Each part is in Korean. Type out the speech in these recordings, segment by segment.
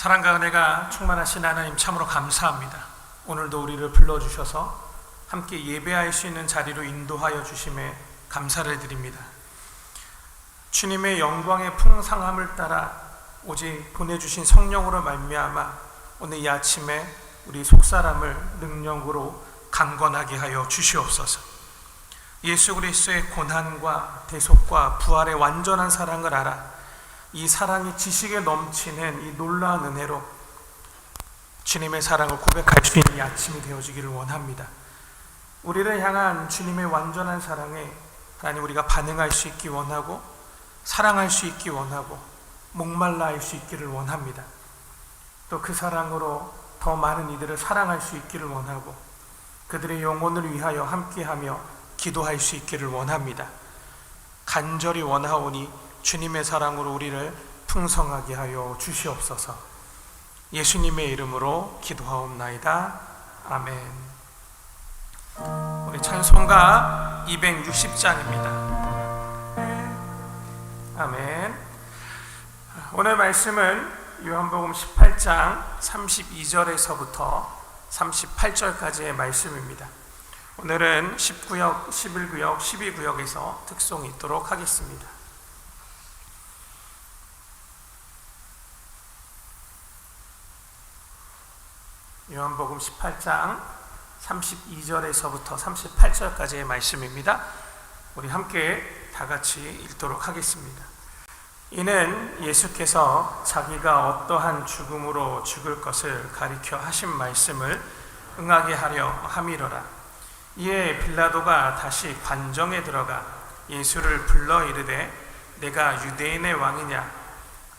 사랑과 은혜가 충만하신 하나님 참으로 감사합니다. 오늘도 우리를 불러주셔서 함께 예배할 수 있는 자리로 인도하여 주심에 감사를 드립니다. 주님의 영광의 풍성함을 따라 오직 보내주신 성령으로 말미암아 오늘 이 아침에 우리 속사람을 능력으로 강건하게 하여 주시옵소서. 예수 그리스도의 고난과 대속과 부활의 완전한 사랑을 알아 이 사랑이 지식에 넘치는 이 놀라운 은혜로 주님의 사랑을 고백할 수 있는 이 아침이 되어지기를 원합니다. 우리를 향한 주님의 완전한 사랑에 하나님 우리가 반응할 수 있기 원하고 사랑할 수 있기 원하고 목말라 할 수 있기를 원합니다. 또 그 사랑으로 더 많은 이들을 사랑할 수 있기를 원하고 그들의 영혼을 위하여 함께하며 기도할 수 있기를 원합니다. 간절히 원하오니 주님의 사랑으로 우리를 풍성하게 하여 주시옵소서. 예수님의 이름으로 기도하옵나이다. 아멘. 우리 찬송가 260장입니다. 아멘. 오늘 말씀은 요한복음 18장 32절에서부터 38절까지의 말씀입니다. 오늘은 10구역, 11구역, 12구역에서 특송이 있도록 하겠습니다. 요한복음 18장 32절에서부터 38절까지의 말씀입니다. 우리 함께 다 같이 읽도록 하겠습니다. 이는 예수께서 자기가 어떠한 죽음으로 죽을 것을 가리켜 하신 말씀을 응하게 하려 함이로라. 이에 빌라도가 다시 관정에 들어가 예수를 불러 이르되 내가 유대인의 왕이냐?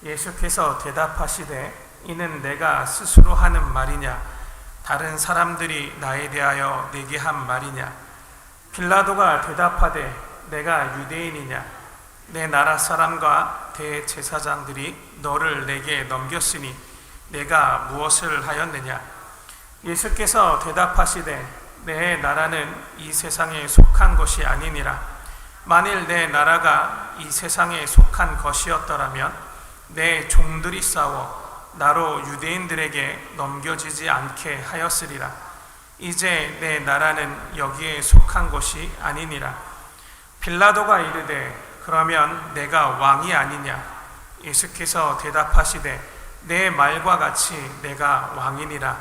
예수께서 대답하시되 이는 내가 스스로 하는 말이냐? 다른 사람들이 나에 대하여 내게 한 말이냐? 빌라도가 대답하되 내가 유대인이냐? 내 나라 사람과 대제사장들이 너를 내게 넘겼으니 내가 무엇을 하였느냐? 예수께서 대답하시되 내 나라는 이 세상에 속한 것이 아니니라. 만일 내 나라가 이 세상에 속한 것이었더라면 내 종들이 싸워 나로 유대인들에게 넘겨지지 않게 하였으리라. 이제 내 나라는 여기에 속한 것이 아니니라. 빌라도가 이르되 그러면 내가 왕이 아니냐? 예수께서 대답하시되 내 말과 같이 내가 왕이니라.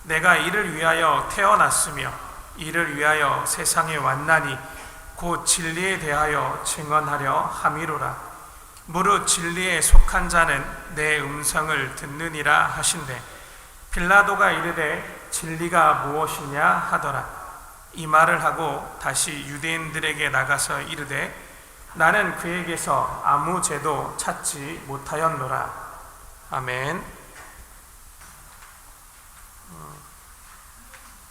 내가 이를 위하여 태어났으며 이를 위하여 세상에 왔나니 곧 진리에 대하여 증언하려 함이로라. 무릇 진리에 속한 자는 내 음성을 듣느니라 하신대 빌라도가 이르되 진리가 무엇이냐 하더라. 이 말을 하고 다시 유대인들에게 나가서 이르되 나는 그에게서 아무 죄도 찾지 못하였노라. 아멘.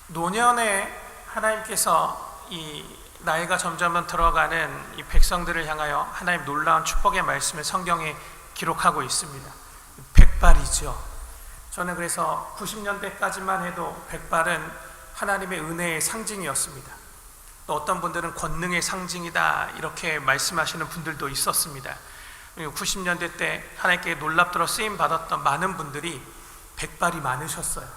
노년에 하나님께서 이 나이가 점점 들어가는 이 백성들을 향하여 하나님 놀라운 축복의 말씀을 성경에 기록하고 있습니다. 백발이죠. 저는 그래서 90년대까지만 해도 백발은 하나님의 은혜의 상징이었습니다. 또 어떤 분들은 권능의 상징이다 이렇게 말씀하시는 분들도 있었습니다. 90년대 때 하나님께 놀랍도록 쓰임 받았던 많은 분들이 백발이 많으셨어요.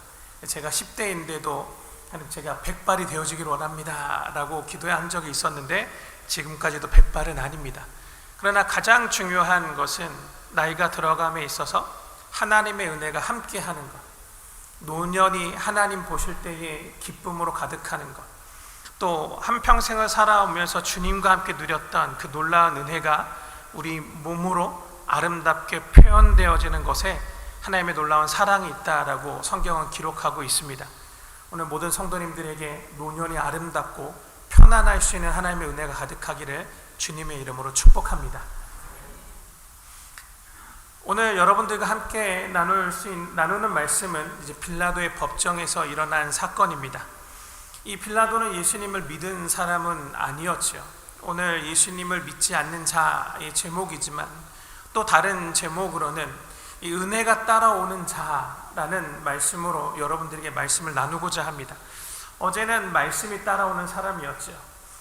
제가 10대인데도 하나님 제가 백발이 되어지기를 원합니다 라고 기도한 적이 있었는데 지금까지도 백발은 아닙니다. 그러나 가장 중요한 것은 나이가 들어감에 있어서 하나님의 은혜가 함께하는 것, 노년이 하나님 보실 때에 기쁨으로 가득하는 것, 또 한평생을 살아오면서 주님과 함께 누렸던 그 놀라운 은혜가 우리 몸으로 아름답게 표현되어지는 것에 하나님의 놀라운 사랑이 있다라고 성경은 기록하고 있습니다. 오늘 모든 성도님들에게 노년이 아름답고 편안할 수 있는 하나님의 은혜가 가득하기를 주님의 이름으로 축복합니다. 오늘 여러분들과 함께 나누는 말씀은 이제 빌라도의 법정에서 일어난 사건입니다. 이 빌라도는 예수님을 믿은 사람은 아니었죠. 오늘 예수님을 믿지 않는 자의 제목이지만 또 다른 제목으로는 이 은혜가 따라오는 자라는 말씀으로 여러분들에게 말씀을 나누고자 합니다. 어제는 말씀이 따라오는 사람이었죠.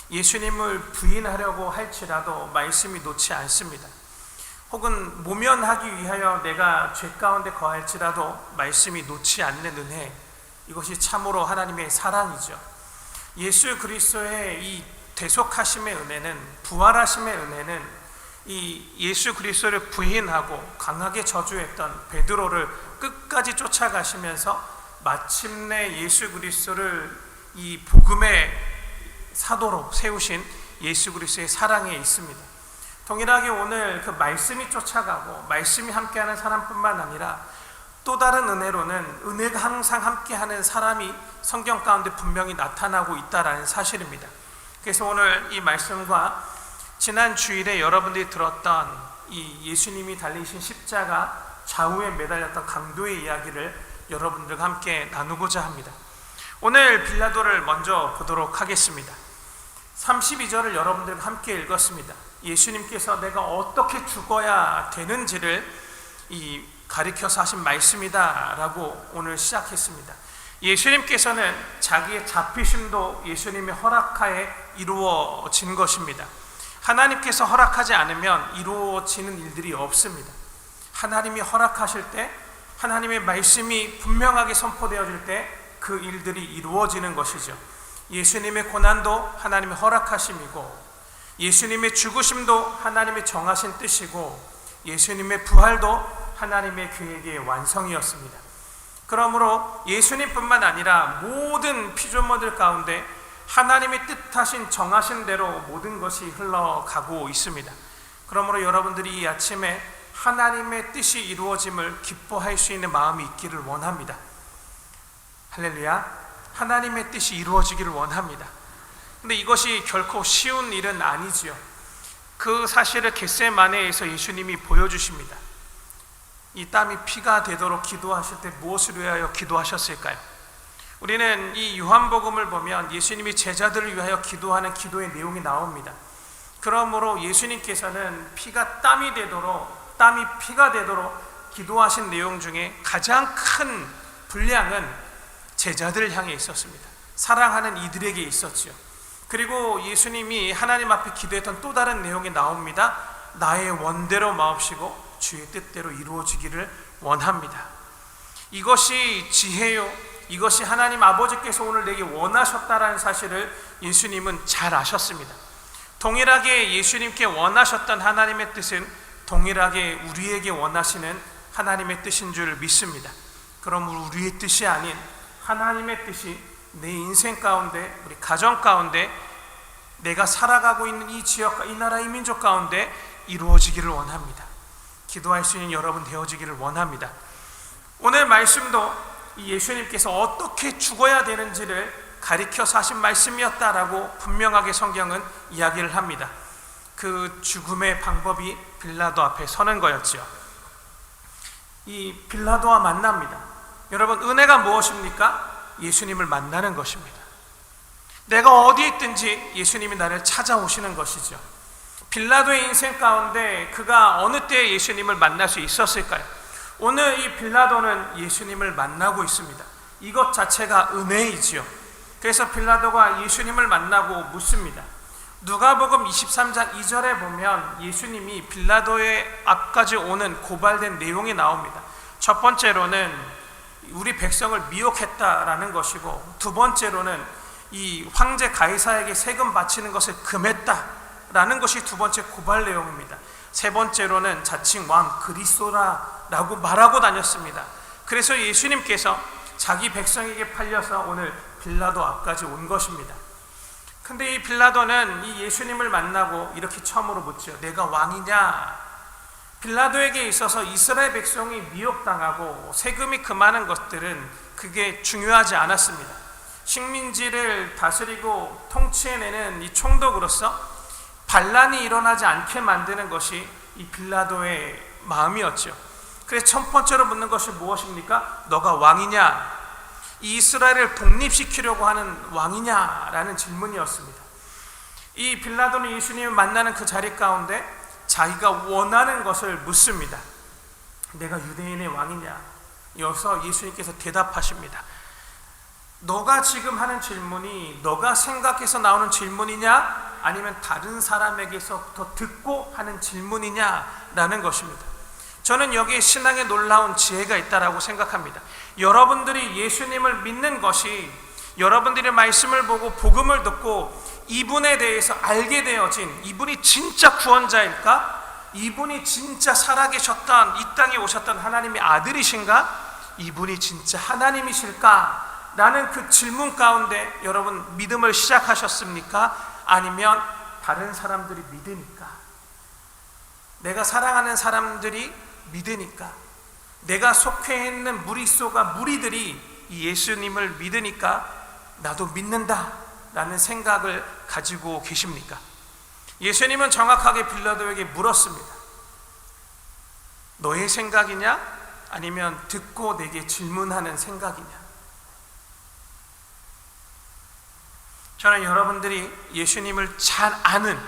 예수님을 부인하려고 할지라도 말씀이 놓지 않습니다. 혹은 모면하기 위하여 내가 죄 가운데 거할지라도 말씀이 놓지 않는 은혜, 이것이 참으로 하나님의 사랑이죠. 예수 그리스도의 이 대속하심의 은혜는, 부활하심의 은혜는 이 예수 그리스도를 부인하고 강하게 저주했던 베드로를 끝까지 쫓아가시면서 마침내 예수 그리스도를 이 복음의 사도로 세우신 예수 그리스도의 사랑에 있습니다. 동일하게 오늘 그 말씀이 쫓아가고 말씀이 함께하는 사람뿐만 아니라 또 다른 은혜로는 은혜가 항상 함께하는 사람이 성경 가운데 분명히 나타나고 있다는 사실입니다. 그래서 오늘 이 말씀과 지난 주일에 여러분들이 들었던 이 예수님이 달리신 십자가 좌우에 매달렸던 강도의 이야기를 여러분들과 함께 나누고자 합니다. 오늘 빌라도를 먼저 보도록 하겠습니다. 32절을 여러분들과 함께 읽었습니다. 예수님께서 내가 어떻게 죽어야 되는지를 가리켜서 하신 말씀이다 라고 오늘 시작했습니다. 예수님께서는 자기의 잡히심도 예수님의 허락하에 이루어진 것입니다. 하나님께서 허락하지 않으면 이루어지는 일들이 없습니다. 하나님이 허락하실 때, 하나님의 말씀이 분명하게 선포되어질 때 그 일들이 이루어지는 것이죠. 예수님의 고난도 하나님의 허락하심이고, 예수님의 죽으심도 하나님의 정하신 뜻이고, 예수님의 부활도 하나님의 계획의 완성이었습니다. 그러므로 예수님뿐만 아니라 모든 피조물들 가운데 하나님의 뜻하신 정하신 대로 모든 것이 흘러가고 있습니다. 그러므로 여러분들이 이 아침에 하나님의 뜻이 이루어짐을 기뻐할 수 있는 마음이 있기를 원합니다. 할렐루야. 하나님의 뜻이 이루어지기를 원합니다. 근데 이것이 결코 쉬운 일은 아니지요. 그 사실을 겟세마네에서 예수님이 보여주십니다. 이 땀이 피가 되도록 기도하실 때 무엇을 위하여 기도하셨을까요? 우리는 이 요한복음을 보면 예수님이 제자들을 위하여 기도하는 기도의 내용이 나옵니다. 그러므로 예수님께서는 피가 땀이 되도록, 땀이 피가 되도록 기도하신 내용 중에 가장 큰 분량은 제자들을 향해 있었습니다. 사랑하는 이들에게 있었지요. 그리고 예수님이 하나님 앞에 기도했던 또 다른 내용이 나옵니다. 나의 원대로 마옵시고 주의 뜻대로 이루어지기를 원합니다. 이것이 지혜요, 이것이 하나님 아버지께서 오늘 내게 원하셨다라는 사실을 예수님은 잘 아셨습니다. 동일하게 예수님께 원하셨던 하나님의 뜻은 동일하게 우리에게 원하시는 하나님의 뜻인 줄 믿습니다. 그럼 우리의 뜻이 아닌 하나님의 뜻이 내 인생 가운데, 우리 가정 가운데, 내가 살아가고 있는 이 지역과 이 나라 이 민족 가운데 이루어지기를 원합니다. 기도할 수 있는 여러분 되어지기를 원합니다. 오늘 말씀도 이 예수님께서 어떻게 죽어야 되는지를 가리켜서 하신 말씀이었다라고 분명하게 성경은 이야기를 합니다. 그 죽음의 방법이 빌라도 앞에 서는 거였죠. 이 빌라도와 만납니다. 여러분, 은혜가 무엇입니까? 예수님을 만나는 것입니다. 내가 어디에 있든지 예수님이 나를 찾아오시는 것이죠. 빌라도의 인생 가운데 그가 어느 때에 예수님을 만날 수 있었을까요? 오늘 이 빌라도는 예수님을 만나고 있습니다. 이것 자체가 은혜이지요. 그래서 빌라도가 예수님을 만나고 묻습니다. 누가복음 23장 2절에 보면 예수님이 빌라도의 앞까지 오는 고발된 내용이 나옵니다. 첫 번째로는 우리 백성을 미혹했다라는 것이고, 두 번째로는 이 황제 가이사에게 세금 바치는 것을 금했다라는 것이 두 번째 고발 내용입니다. 세 번째로는 자칭 왕 그리스도라라고 말하고 다녔습니다. 그래서 예수님께서 자기 백성에게 팔려서 오늘 빌라도 앞까지 온 것입니다. 근데 이 빌라도는 이 예수님을 만나고 이렇게 처음으로 묻죠. 내가 왕이냐? 빌라도에게 있어서 이스라엘 백성이 미혹당하고 세금이 금하는 것들은 그게 중요하지 않았습니다. 식민지를 다스리고 통치해내는 이 총독으로서 반란이 일어나지 않게 만드는 것이 이 빌라도의 마음이었죠. 그래서 첫 번째로 묻는 것이 무엇입니까? 너가 왕이냐? 이 이스라엘을 독립시키려고 하는 왕이냐라는 질문이었습니다. 이 빌라도는 예수님을 만나는 그 자리 가운데 자기가 원하는 것을 묻습니다. 내가 유대인의 왕이냐? 여기서 예수님께서 대답하십니다. 너가 지금 하는 질문이 너가 생각해서 나오는 질문이냐? 아니면 다른 사람에게서부터 듣고 하는 질문이냐라는 것입니다. 저는 여기에 신앙의 놀라운 지혜가 있다고 생각합니다. 여러분들이 예수님을 믿는 것이 여러분들의 말씀을 보고 복음을 듣고 이분에 대해서 알게 되어진, 이분이 진짜 구원자일까? 이분이 진짜 살아계셨던, 이 땅에 오셨던 하나님의 아들이신가? 이분이 진짜 하나님이실까? 라는 그 질문 가운데 여러분 믿음을 시작하셨습니까? 아니면 다른 사람들이 믿으니까, 내가 사랑하는 사람들이 믿으니까, 내가 속해 있는 무리들이 이 예수님을 믿으니까 나도 믿는다 라는 생각을 가지고 계십니까? 예수님은 정확하게 빌라도에게 물었습니다. 너의 생각이냐? 아니면 듣고 내게 질문하는 생각이냐? 저는 여러분들이 예수님을 잘 아는,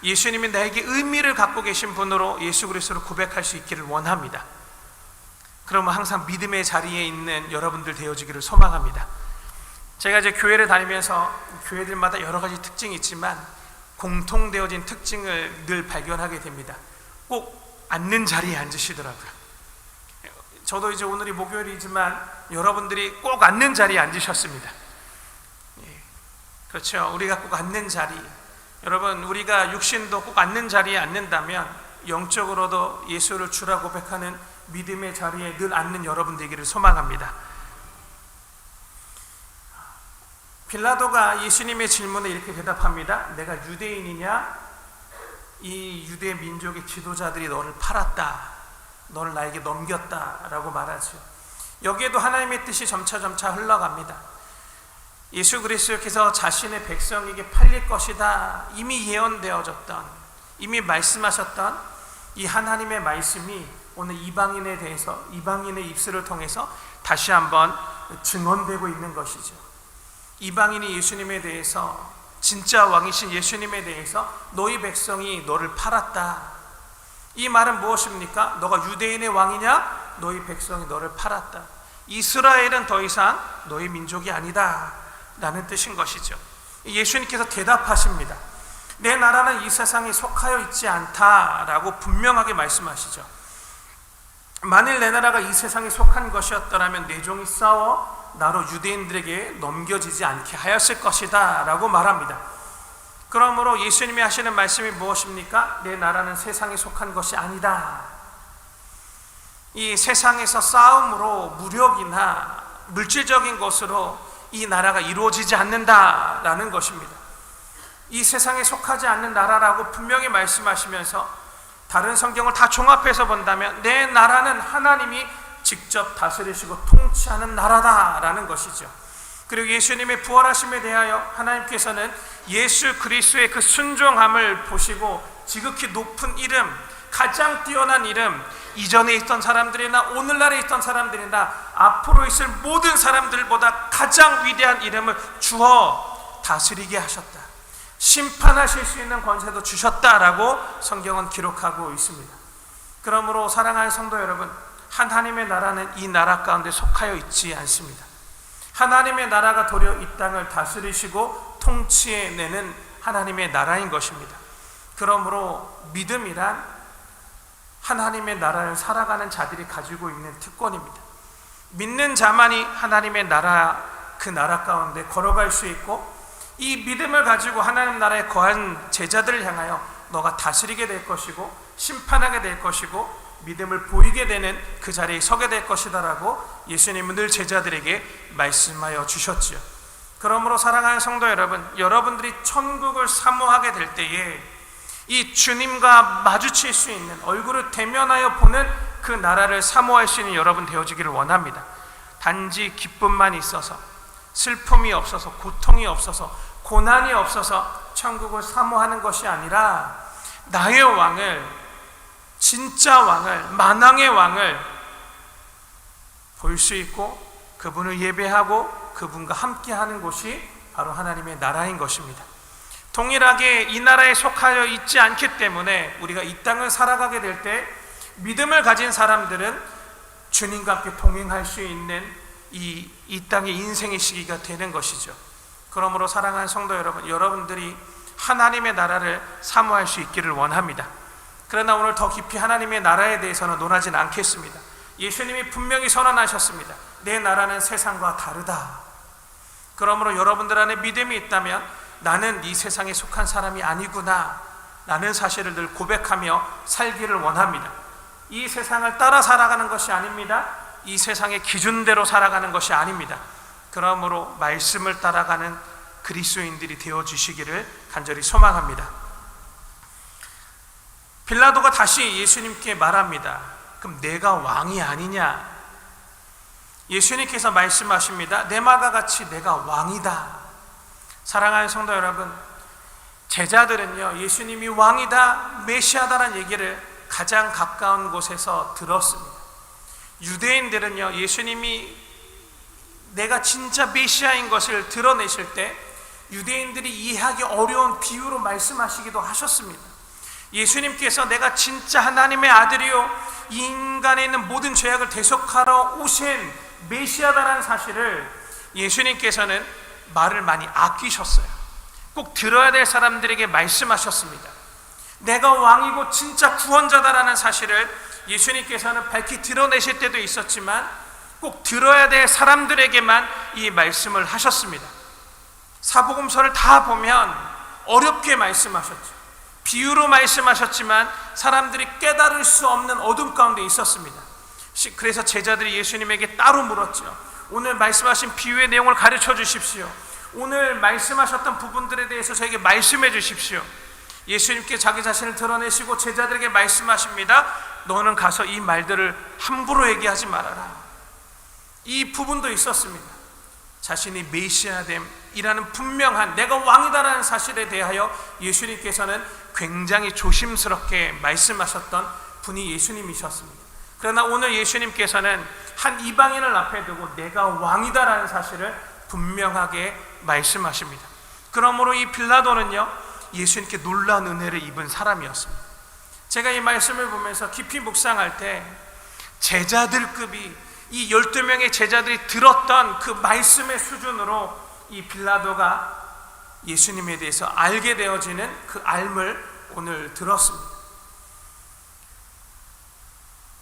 예수님이 나에게 의미를 갖고 계신 분으로 예수 그리스도를 고백할 수 있기를 원합니다. 그러면 항상 믿음의 자리에 있는 여러분들 되어지기를 소망합니다. 제가 이제 교회를 다니면서 교회들마다 여러 가지 특징이 있지만 공통되어진 특징을 늘 발견하게 됩니다. 꼭 앉는 자리에 앉으시더라고요. 저도 이제 오늘이 목요일이지만 여러분들이 꼭 앉는 자리에 앉으셨습니다. 그렇죠. 우리가 꼭 앉는 자리, 여러분 우리가 육신도 꼭 앉는 자리에 앉는다면 영적으로도 예수를 주라 고백하는 믿음의 자리에 늘 앉는 여러분 되기를 소망합니다. 빌라도가 예수님의 질문에 이렇게 대답합니다. 내가 유대인이냐? 이 유대 민족의 지도자들이 너를 팔았다, 너를 나에게 넘겼다 라고 말하죠. 여기에도 하나님의 뜻이 점차 흘러갑니다. 예수 그리스도께서 자신의 백성에게 팔릴 것이다 이미 예언되어졌던, 이미 말씀하셨던 이 하나님의 말씀이 오늘 이방인에 대해서, 이방인의 입술을 통해서 다시 한번 증언되고 있는 것이죠. 이방인이 예수님에 대해서, 진짜 왕이신 예수님에 대해서 너희 백성이 너를 팔았다. 이 말은 무엇입니까? 너가 유대인의 왕이냐? 너희 백성이 너를 팔았다. 이스라엘은 더 이상 너희 민족이 아니다 라는 뜻인 것이죠. 예수님께서 대답하십니다. 내 나라는 이 세상에 속하여 있지 않다라고 분명하게 말씀하시죠. 만일 내 나라가 이 세상에 속한 것이었더라면 내 종이 싸워 나로 유대인들에게 넘겨지지 않게 하였을 것이다 라고 말합니다. 그러므로 예수님이 하시는 말씀이 무엇입니까? 내 나라는 세상에 속한 것이 아니다. 이 세상에서 싸움으로, 무력이나 물질적인 것으로 이 나라가 이루어지지 않는다라는 것입니다. 이 세상에 속하지 않는 나라라고 분명히 말씀하시면서 다른 성경을 다 종합해서 본다면 내 나라는 하나님이 직접 다스리시고 통치하는 나라다라는 것이죠. 그리고 예수님의 부활하심에 대하여 하나님께서는 예수 그리스도의 그 순종함을 보시고 지극히 높은 이름, 가장 뛰어난 이름, 이전에 있던 사람들이나 오늘날에 있던 사람들이나 앞으로 있을 모든 사람들보다 가장 위대한 이름을 주어 다스리게 하셨다, 심판하실 수 있는 권세도 주셨다라고 성경은 기록하고 있습니다. 그러므로 사랑하는 성도 여러분, 하나님의 나라는 이 나라 가운데 속하여 있지 않습니다. 하나님의 나라가 도리어 이 땅을 다스리시고 통치해내는 하나님의 나라인 것입니다. 그러므로 믿음이란 하나님의 나라를 살아가는 자들이 가지고 있는 특권입니다. 믿는 자만이 하나님의 나라, 그 나라 가운데 걸어갈 수 있고, 이 믿음을 가지고 하나님 나라에 거한 제자들을 향하여 너가 다스리게 될 것이고 심판하게 될 것이고 믿음을 보이게 되는 그 자리에 서게 될 것이다 라고 예수님은 늘 제자들에게 말씀하여 주셨지요. 그러므로 사랑하는 성도 여러분, 여러분들이 천국을 사모하게 될 때에 이 주님과 마주칠 수 있는, 얼굴을 대면하여 보는 그 나라를 사모할 수 있는 여러분 되어지기를 원합니다. 단지 기쁨만 있어서, 슬픔이 없어서, 고통이 없어서, 고난이 없어서 천국을 사모하는 것이 아니라 나의 왕을, 진짜 왕을, 만왕의 왕을 볼 수 있고 그분을 예배하고 그분과 함께하는 곳이 바로 하나님의 나라인 것입니다. 동일하게 이 나라에 속하여 있지 않기 때문에 우리가 이 땅을 살아가게 될 때 믿음을 가진 사람들은 주님과 함께 동행할 수 있는 이 땅의 인생의 시기가 되는 것이죠. 그러므로 사랑하는 성도 여러분, 여러분들이 하나님의 나라를 사모할 수 있기를 원합니다. 그러나 오늘 더 깊이 하나님의 나라에 대해서는 논하지는 않겠습니다. 예수님이 분명히 선언하셨습니다. 내 나라는 세상과 다르다. 그러므로 여러분들 안에 믿음이 있다면 나는 이 세상에 속한 사람이 아니구나 라는 사실을 늘 고백하며 살기를 원합니다. 이 세상을 따라 살아가는 것이 아닙니다. 이 세상의 기준대로 살아가는 것이 아닙니다. 그러므로 말씀을 따라가는 그리스도인들이 되어주시기를 간절히 소망합니다. 빌라도가 다시 예수님께 말합니다. 그럼 내가 왕이 아니냐? 예수님께서 말씀하십니다. 내 말과 같이 내가 왕이다. 사랑하는 성도 여러분, 제자들은요 예수님이 왕이다, 메시아다라는 얘기를 가장 가까운 곳에서 들었습니다. 유대인들은요 예수님이 내가 진짜 메시아인 것을 드러내실 때 유대인들이 이해하기 어려운 비유로 말씀하시기도 하셨습니다. 예수님께서 내가 진짜 하나님의 아들이요 이 인간에 있는 모든 죄악을 대속하러 오신 메시아다라는 사실을 예수님께서는 말을 많이 아끼셨어요. 꼭 들어야 될 사람들에게 말씀하셨습니다. 내가 왕이고 진짜 구원자다라는 사실을 예수님께서는 밝히 드러내실 때도 있었지만 꼭 들어야 될 사람들에게만 이 말씀을 하셨습니다. 사복음서를 다 보면 어렵게 말씀하셨죠. 비유로 말씀하셨지만 사람들이 깨달을 수 없는 어둠 가운데 있었습니다. 그래서 제자들이 예수님에게 따로 물었죠. 오늘 말씀하신 비유의 내용을 가르쳐 주십시오. 오늘 말씀하셨던 부분들에 대해서 저에게 말씀해 주십시오. 예수님께 자기 자신을 드러내시고 제자들에게 말씀하십니다. 너는 가서 이 말들을 함부로 얘기하지 말아라. 이 부분도 있었습니다. 자신이 메시아됨이라는 분명한 내가 왕이다라는 사실에 대하여 예수님께서는 굉장히 조심스럽게 말씀하셨던 분이 예수님이셨습니다. 그러나 오늘 예수님께서는 한 이방인을 앞에 두고 내가 왕이다라는 사실을 분명하게 말씀하십니다. 그러므로 이 빌라도는요 예수님께 놀라운 은혜를 입은 사람이었습니다. 제가 이 말씀을 보면서 깊이 묵상할 때 제자들급이 이 12명의 제자들이 들었던 그 말씀의 수준으로 이 빌라도가 예수님에 대해서 알게 되어지는 그 알을 오늘 들었습니다.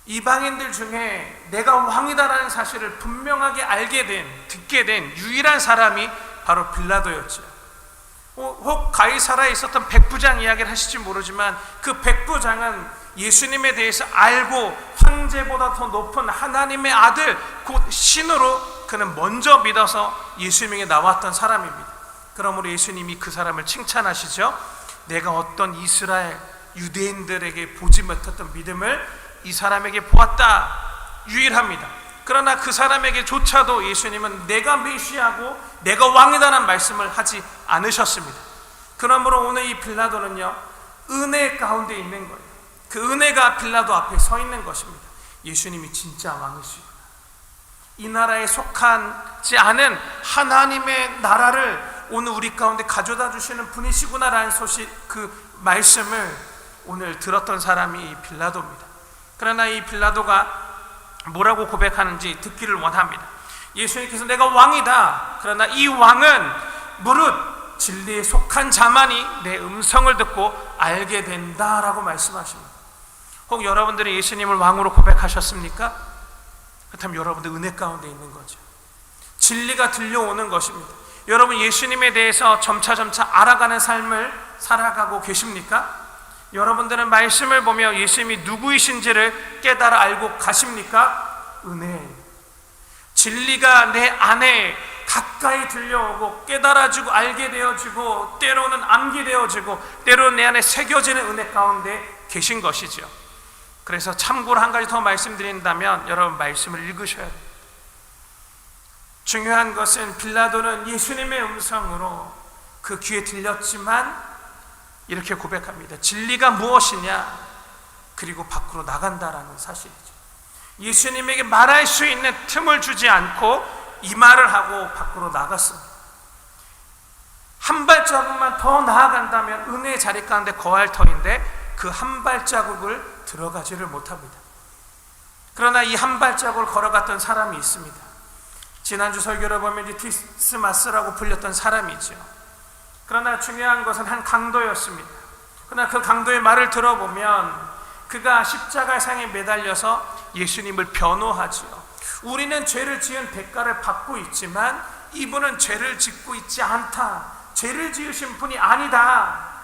이방인들 중에 내가 왕이다라는 사실을 분명하게 알게 된, 듣게 된 유일한 사람이 바로 빌라도였죠. 혹 가이사라에 있었던 백부장 이야기를 하실지 모르지만 그 백부장은 예수님에 대해서 알고 황제보다 더 높은 하나님의 아들 곧 신으로 그는 먼저 믿어서 예수님에게 나왔던 사람입니다. 그러므로 예수님이 그 사람을 칭찬하시죠. 내가 어떤 이스라엘 유대인들에게 보지 못했던 믿음을 이 사람에게 보았다. 유일합니다. 그러나 그 사람에게조차도 예수님은 내가 메시아고 내가 왕이다라는 말씀을 하지 않으셨습니다. 그러므로 오늘 이 빌라도는요 은혜 가운데 있는 거예요. 그 은혜가 빌라도 앞에 서 있는 것입니다. 예수님이 진짜 왕이시구나. 이 나라에 속하지 않은 하나님의 나라를 오늘 우리 가운데 가져다 주시는 분이시구나라는 소식, 그 말씀을 오늘 들었던 사람이 이 빌라도입니다. 그러나 이 빌라도가 뭐라고 고백하는지 듣기를 원합니다. 예수님께서 내가 왕이다. 그러나 이 왕은 무릇 진리에 속한 자만이 내 음성을 듣고 알게 된다라고 말씀하십니다. 혹 여러분들이 예수님을 왕으로 고백하셨습니까? 그렇다면 여러분들 은혜 가운데 있는 거죠. 진리가 들려오는 것입니다. 여러분 예수님에 대해서 점차 알아가는 삶을 살아가고 계십니까? 여러분들은 말씀을 보며 예수님이 누구이신지를 깨달아 알고 가십니까? 은혜. 진리가 내 안에 가까이 들려오고 깨달아지고 알게 되어지고 때로는 암기되어지고 때로는 내 안에 새겨지는 은혜 가운데 계신 것이죠. 그래서 참고로 한 가지 더 말씀드린다면 여러분 말씀을 읽으셔야 돼요. 중요한 것은 빌라도는 예수님의 음성으로 그 귀에 들렸지만 이렇게 고백합니다. 진리가 무엇이냐? 그리고 밖으로 나간다라는 사실이죠. 예수님에게 말할 수 있는 틈을 주지 않고 이 말을 하고 밖으로 나갔습니다. 한 발자국만 더 나아간다면 은혜의 자리 가운데 거할 터인데 그 한 발자국을 들어가지를 못합니다. 그러나 이 한 발자국을 걸어갔던 사람이 있습니다. 지난주 설교를 보면 디스마스라고 불렸던 사람이죠. 그러나 중요한 것은 한 강도였습니다. 그러나 그 강도의 말을 들어보면 그가 십자가상에 매달려서 예수님을 변호하지요. 우리는 죄를 지은 대가를 받고 있지만 이분은 죄를 짓고 있지 않다. 죄를 지으신 분이 아니다.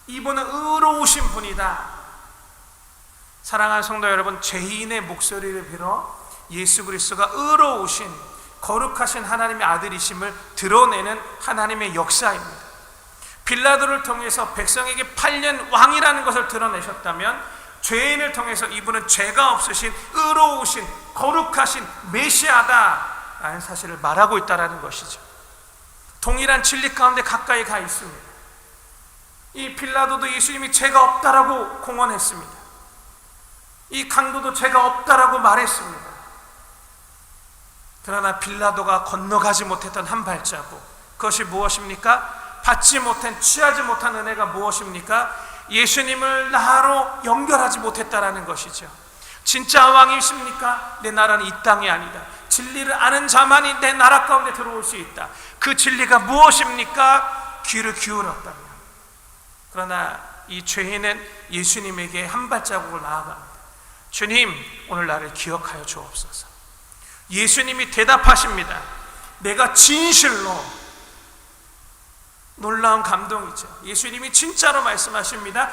이분은 의로우신 분이다. 사랑하는 성도 여러분, 죄인의 목소리를 빌어 예수 그리스도가 의로우신 거룩하신 하나님의 아들이심을 드러내는 하나님의 역사입니다. 빌라도를 통해서 백성에게 팔린 왕이라는 것을 드러내셨다면 죄인을 통해서 이분은 죄가 없으신 의로우신 거룩하신 메시아다라는 사실을 말하고 있다는 것이죠. 동일한 진리 가운데 가까이 가 있습니다. 이 빌라도도 예수님이 죄가 없다라고 공언했습니다. 이 강도도 죄가 없다라고 말했습니다. 그러나 빌라도가 건너가지 못했던 한 발자국, 그것이 무엇입니까? 받지 못한, 취하지 못한 은혜가 무엇입니까? 예수님을 나로 연결하지 못했다라는 것이죠. 진짜 왕이십니까? 내 나라는 이 땅이 아니다. 진리를 아는 자만이 내 나라 가운데 들어올 수 있다. 그 진리가 무엇입니까? 귀를 기울였다면. 그러나 이 죄인은 예수님에게 한 발자국을 나아갑니다. 주님, 오늘 나를 기억하여 주옵소서. 예수님이 대답하십니다. 내가 진실로, 놀라운 감동이죠. 예수님이 진짜로 말씀하십니다.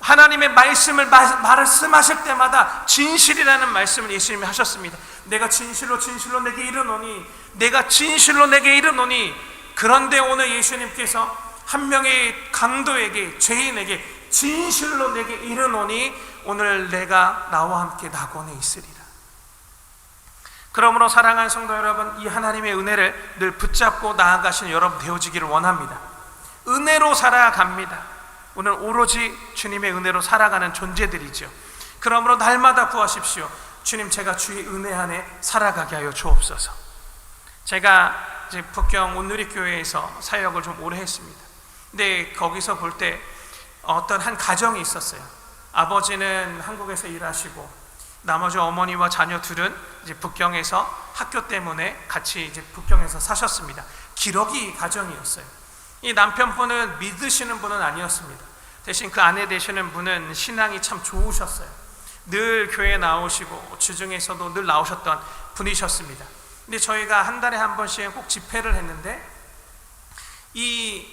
하나님의 말씀을 말씀하실 때마다 진실이라는 말씀을 예수님이 하셨습니다. 내가 진실로 진실로 내게 이르노니, 내가 진실로 내게 이르노니. 그런데 오늘 예수님께서 한 명의 강도에게, 죄인에게 진실로 내게 이르노니 오늘 내가 나와 함께 낙원에 있으리라. 그러므로 사랑하는 성도 여러분, 이 하나님의 은혜를 늘 붙잡고 나아가시는 여러분 되어지기를 원합니다. 은혜로 살아갑니다. 오늘 오로지 주님의 은혜로 살아가는 존재들이죠. 그러므로 날마다 구하십시오. 주님, 제가 주의 은혜 안에 살아가게 하여 주옵소서. 제가 이제 북경 온누리교회에서 사역을 좀 오래 했습니다. 근데 거기서 볼 때 어떤 한 가정이 있었어요. 아버지는 한국에서 일하시고 나머지 어머니와 자녀 둘은 이제 북경에서 학교 때문에 같이 이제 북경에서 사셨습니다. 기러기 가정이었어요. 이 남편분은 믿으시는 분은 아니었습니다. 대신 그 아내 되시는 분은 신앙이 참 좋으셨어요. 늘 교회에 나오시고 주중에서도 늘 나오셨던 분이셨습니다. 근데 저희가 한 달에 한 번씩 꼭 집회를 했는데 이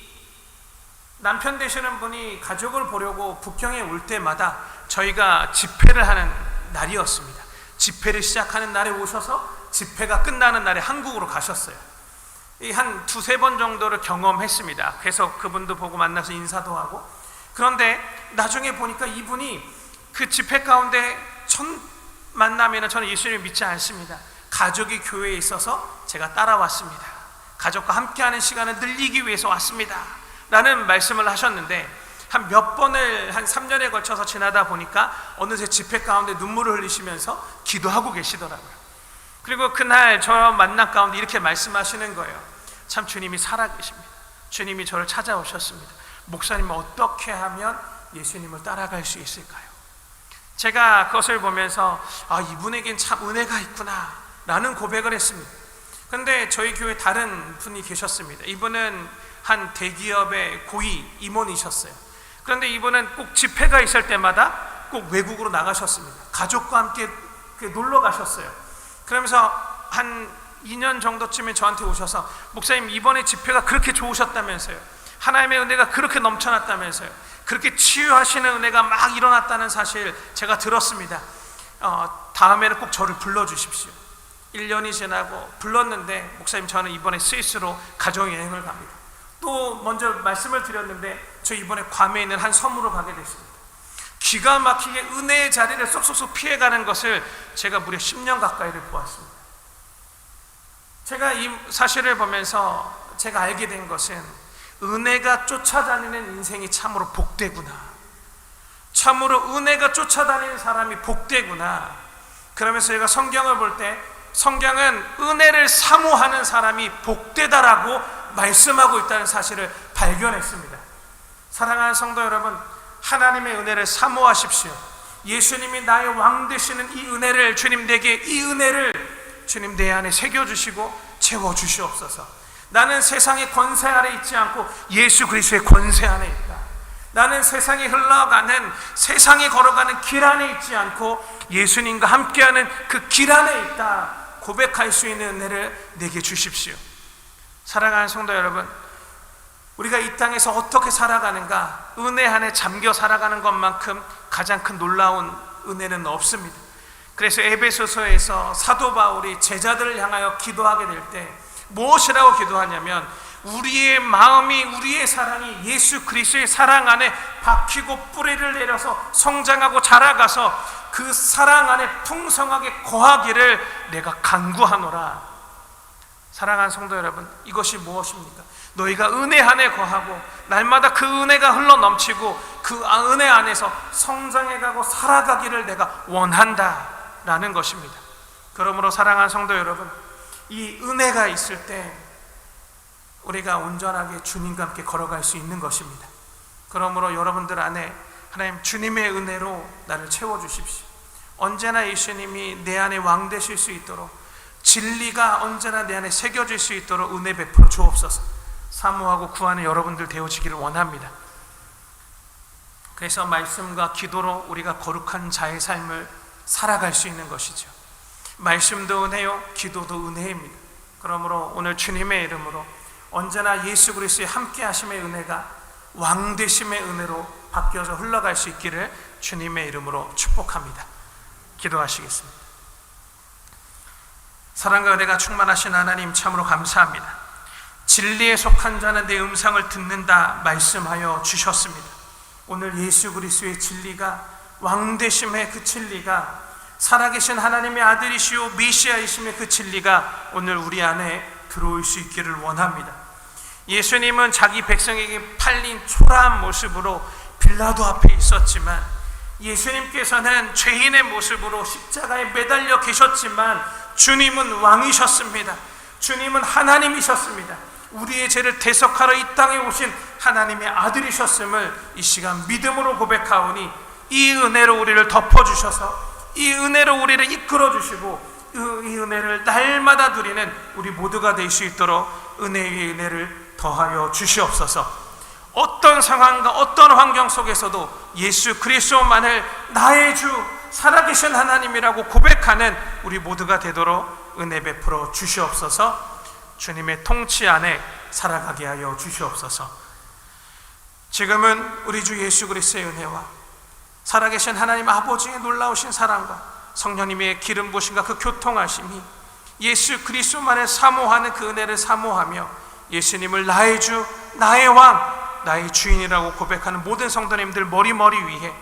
남편 되시는 분이 가족을 보려고 북경에 올 때마다 저희가 집회를 하는 날이었습니다. 집회를 시작하는 날에 오셔서 집회가 끝나는 날에 한국으로 가셨어요. 한 두세 번 정도를 경험했습니다. 그래서 그분도 보고 만나서 인사도 하고. 그런데 나중에 보니까 이분이 그 집회 가운데 첫 만남에는 저는 예수님을 믿지 않습니다. 가족이 교회에 있어서 제가 따라왔습니다. 가족과 함께하는 시간을 늘리기 위해서 왔습니다 라는 말씀을 하셨는데, 한 몇 번을 한 3년에 걸쳐서 지나다 보니까 어느새 집회 가운데 눈물을 흘리시면서 기도하고 계시더라고요. 그리고 그날 저 만남 가운데 이렇게 말씀하시는 거예요. 참 주님이 살아계십니다. 주님이 저를 찾아오셨습니다. 목사님은 어떻게 하면 예수님을 따라갈 수 있을까요? 제가 그것을 보면서 이분에겐 참 은혜가 있구나 라는 고백을 했습니다. 그런데 저희 교회 다른 분이 계셨습니다. 이분은 한 대기업의 고위 임원이셨어요. 그런데 이분은 꼭 집회가 있을 때마다 꼭 외국으로 나가셨습니다. 가족과 함께 놀러 가셨어요. 그러면서 한 2년 정도쯤에 저한테 오셔서, 목사님 이번에 집회가 그렇게 좋으셨다면서요, 하나님의 은혜가 그렇게 넘쳐났다면서요, 그렇게 치유하시는 은혜가 막 일어났다는 사실 제가 들었습니다. 다음에는 꼭 저를 불러주십시오. 1년이 지나고 불렀는데, 목사님 저는 이번에 스위스로 가정여행을 갑니다. 또 먼저 말씀을 드렸는데 저 이번에 괌에 있는 한 섬으로 가게 됐습니다. 기가 막히게 은혜의 자리를 쏙쏙쏙 피해가는 것을 제가 무려 10년 가까이를 보았습니다. 제가 이 사실을 보면서 제가 알게 된 것은, 은혜가 쫓아다니는 인생이 참으로 복되구나, 참으로 은혜가 쫓아다니는 사람이 복되구나. 그러면서 제가 성경을 볼 때 성경은 은혜를 사모하는 사람이 복되다라고 말씀하고 있다는 사실을 발견했습니다. 사랑하는 성도 여러분, 하나님의 은혜를 사모하십시오. 예수님이 나의 왕 되시는 이 은혜를, 주님 내게 이 은혜를 주님 내 안에 새겨주시고 채워주시옵소서. 나는 세상의 권세 아래 있지 않고 예수 그리스도의 권세 안에 있다. 나는 세상에 흘러가는, 세상에 걸어가는 길 안에 있지 않고 예수님과 함께하는 그 길 안에 있다 고백할 수 있는 은혜를 내게 주십시오. 사랑하는 성도 여러분, 우리가 이 땅에서 어떻게 살아가는가, 은혜 안에 잠겨 살아가는 것만큼 가장 큰 놀라운 은혜는 없습니다. 그래서 에베소서에서 사도 바울이 제자들을 향하여 기도하게 될 때 무엇이라고 기도하냐면, 우리의 마음이, 우리의 사랑이 예수 그리스도의 사랑 안에 박히고 뿌리를 내려서 성장하고 자라가서 그 사랑 안에 풍성하게 거하기를 내가 간구하노라. 사랑하는 성도 여러분, 이것이 무엇입니까? 너희가 은혜 안에 거하고 날마다 그 은혜가 흘러 넘치고 그 은혜 안에서 성장해가고 살아가기를 내가 원한다 라는 것입니다. 그러므로 사랑하는 성도 여러분, 이 은혜가 있을 때 우리가 온전하게 주님과 함께 걸어갈 수 있는 것입니다. 그러므로 여러분들 안에 하나님 주님의 은혜로 나를 채워주십시오. 언제나 예수님이 내 안에 왕 되실 수 있도록, 진리가 언제나 내 안에 새겨질 수 있도록 은혜 베풀어 주옵소서. 사모하고 구하는 여러분들 되어지기를 원합니다. 그래서 말씀과 기도로 우리가 거룩한 자의 삶을 살아갈 수 있는 것이죠. 말씀도 은혜요, 기도도 은혜입니다. 그러므로 오늘 주님의 이름으로 언제나 예수 그리스도의 함께 하심의 은혜가 왕되심의 은혜로 바뀌어서 흘러갈 수 있기를 주님의 이름으로 축복합니다. 기도하시겠습니다. 사랑과 은혜가 충만하신 하나님, 참으로 감사합니다. 진리에 속한 자는 내 음성을 듣는다 말씀하여 주셨습니다. 오늘 예수 그리스도의 진리가, 왕되심의 그 진리가, 살아계신 하나님의 아들이시오 메시아이심의 그 진리가 오늘 우리 안에 들어올 수 있기를 원합니다. 예수님은 자기 백성에게 팔린 초라한 모습으로 빌라도 앞에 있었지만, 예수님께서는 죄인의 모습으로 십자가에 매달려 계셨지만 주님은 왕이셨습니다. 주님은 하나님이셨습니다. 우리의 죄를 대속하러 이 땅에 오신 하나님의 아들이셨음을 이 시간 믿음으로 고백하오니, 이 은혜로 우리를 덮어주셔서 이 은혜로 우리를 이끌어주시고 이 은혜를 날마다 누리는 우리 모두가 될 수 있도록 은혜의 은혜를 더하여 주시옵소서. 어떤 상황과 어떤 환경 속에서도 예수 그리스도만을 나의 주, 살아계신 하나님이라고 고백하는 우리 모두가 되도록 은혜 베풀어 주시옵소서. 주님의 통치 안에 살아가게 하여 주시옵소서. 지금은 우리 주 예수 그리스도의 은혜와 살아계신 하나님 아버지의 놀라우신 사랑과 성령님의 기름 부으심과 그 교통하심이 예수 그리스도만을 사모하는 그 은혜를 사모하며 예수님을 나의 주, 나의 왕, 나의 주인이라고 고백하는 모든 성도님들 머리머리 위에,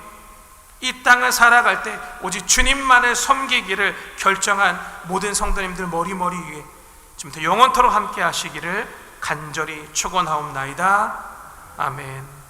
이 땅을 살아갈 때 오직 주님만을 섬기기를 결정한 모든 성도님들 머리머리 위에 지금부터 영원토록 함께 하시기를 간절히 축원하옵나이다. 아멘.